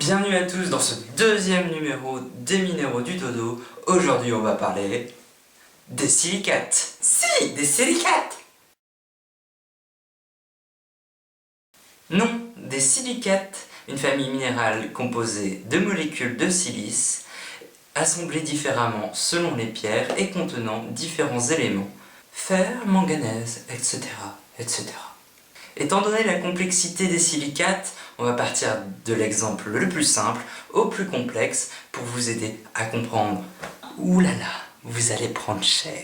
Bienvenue à tous dans ce deuxième numéro des minéraux du dodo. Aujourd'hui on va parler des silicates. Si, des silicates! Non, des silicates, une famille minérale composée de molécules de silice, assemblées différemment selon les pierres et contenant différents éléments, fer, manganèse, etc., etc. Étant donné la complexité des silicates, on va partir de l'exemple le plus simple au plus complexe pour vous aider à comprendre. Ouh là là, vous allez prendre cher.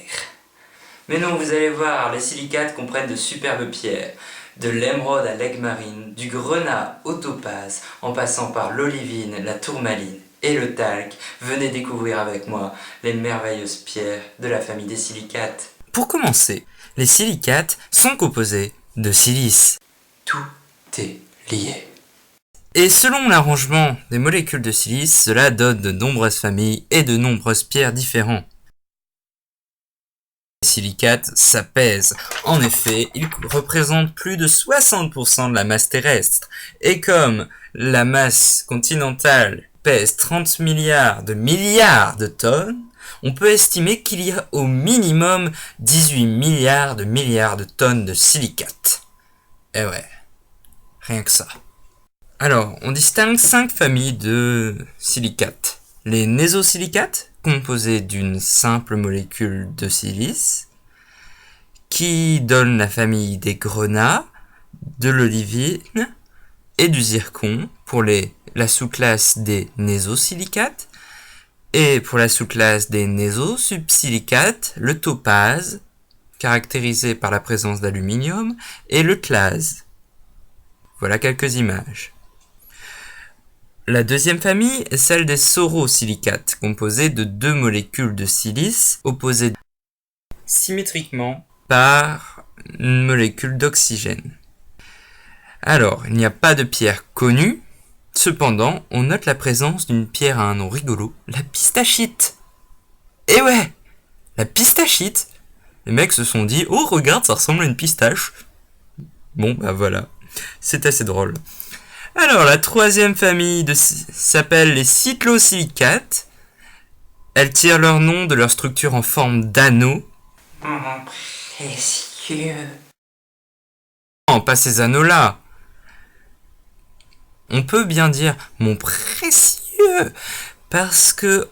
Mais non, vous allez voir, les silicates comprennent de superbes pierres, de l'émeraude à l'aigle marine, du grenat au topaze, en passant par l'olivine, la tourmaline et le talc. Venez découvrir avec moi les merveilleuses pierres de la famille des silicates. Pour commencer, les silicates sont composés de silice. Tout est lié. Et selon l'arrangement des molécules de silice, cela donne de nombreuses familles et de nombreuses pierres différentes. Les silicates, ça pèse. En effet, ils représentent plus de 60% de la masse terrestre. Et comme la masse continentale pèse 30 milliards de tonnes, on peut estimer qu'il y a au minimum 18 milliards de tonnes de silicates. Eh ouais, rien que ça. Alors, on distingue 5 familles de silicates. Les nésosilicates, composés d'une simple molécule de silice, qui donnent la famille des grenats, de l'olivine et du zircon pour la sous-classe des nésosilicates, et pour la sous-classe des nésosubsilicates, le topaze, caractérisé par la présence d'aluminium, et le clase. Voilà quelques images. La deuxième famille est celle des sorosilicates, composée de 2 molécules de silice opposées symétriquement par une molécule d'oxygène. Alors, il n'y a pas de pierre connue, cependant, on note la présence d'une pierre à un nom rigolo, la pistachite. Et ouais, la pistachite. Les mecs se sont dit, oh regarde, ça ressemble à une pistache. Bon, bah voilà, c'est assez drôle. Alors, la troisième famille s'appelle les cyclosilicates. Elles tirent leur nom de leur structure en forme d'anneau. Mon précieux. Non, pas ces anneaux-là. On peut bien dire mon précieux, parce que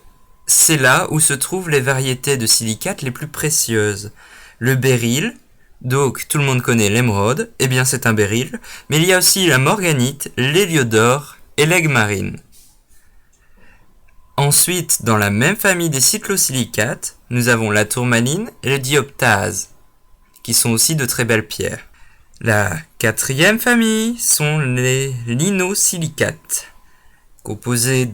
c'est là où se trouvent les variétés de silicates les plus précieuses. Le béryl. Donc, tout le monde connaît l'émeraude, eh bien c'est un béryl, mais il y a aussi la morganite, l'héliodore et l'aigle marine. Ensuite, dans la même famille des cyclosilicates, nous avons la tourmaline et le dioptase, qui sont aussi de très belles pierres. La quatrième famille sont les linosilicates, composés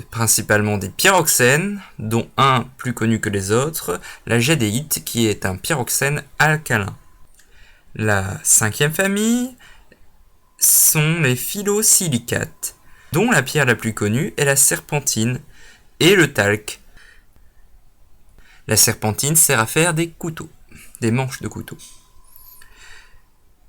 principalement des pyroxènes, dont un plus connu que les autres, la jadéite, qui est un pyroxène alcalin. La cinquième famille sont les phyllosilicates, dont la pierre la plus connue est la serpentine et le talc. La serpentine sert à faire des couteaux, des manches de couteaux.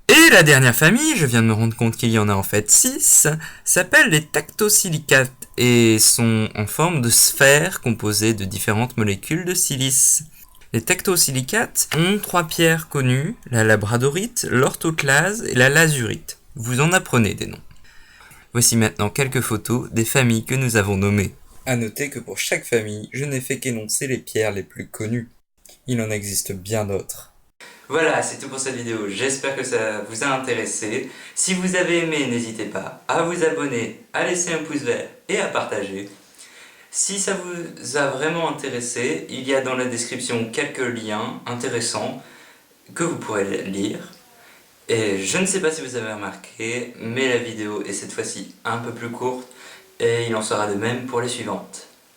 Et la dernière famille, je viens de me rendre compte qu'il y en a en fait 6, s'appelle les tactosilicates et sont en forme de sphères composées de différentes molécules de silice. Les tactosilicates ont 3 pierres connues, la labradorite, l'orthoclase et la lazurite. Vous en apprenez des noms. Voici maintenant quelques photos des familles que nous avons nommées. A noter que pour chaque famille, je n'ai fait qu'énoncer les pierres les plus connues. Il en existe bien d'autres. Voilà, c'est tout pour cette vidéo. J'espère que ça vous a intéressé. Si vous avez aimé, n'hésitez pas à vous abonner, à laisser un pouce vert et à partager. Si ça vous a vraiment intéressé, il y a dans la description quelques liens intéressants que vous pourrez lire. Et je ne sais pas si vous avez remarqué, mais la vidéo est cette fois-ci un peu plus courte et il en sera de même pour les suivantes.